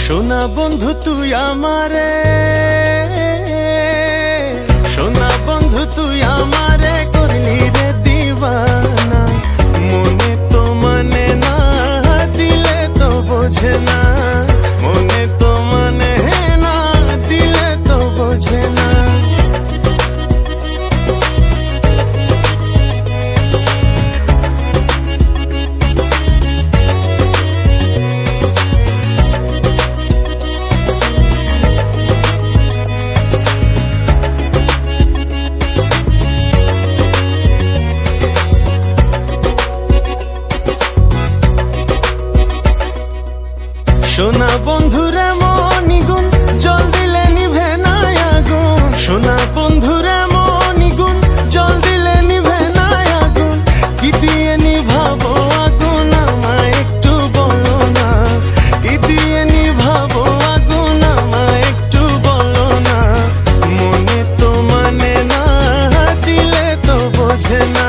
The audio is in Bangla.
সোনা বন্ধু তুই আমারে, সোনা বন্ধু তুই আমারে করলি রে দিওয়ানা। মনে তো মানে না, দিলে তো বোঝে না। মনে তো মানে না, দিলে তো বোঝে না। সোনা বন্ধুরে মনিগুণ জল দিলে নিভে না আগুন। সোনা বন্ধুরে মনিগুণ জল দিলে নিভে না আগুন। কি দিয়ে নিভাবো আগুন আমায় একটু বলো না। কি দিয়ে নিভাবো আগুন আমায় একটু বলো না। মনে তো মানে না, দিলে তো বোঝে না।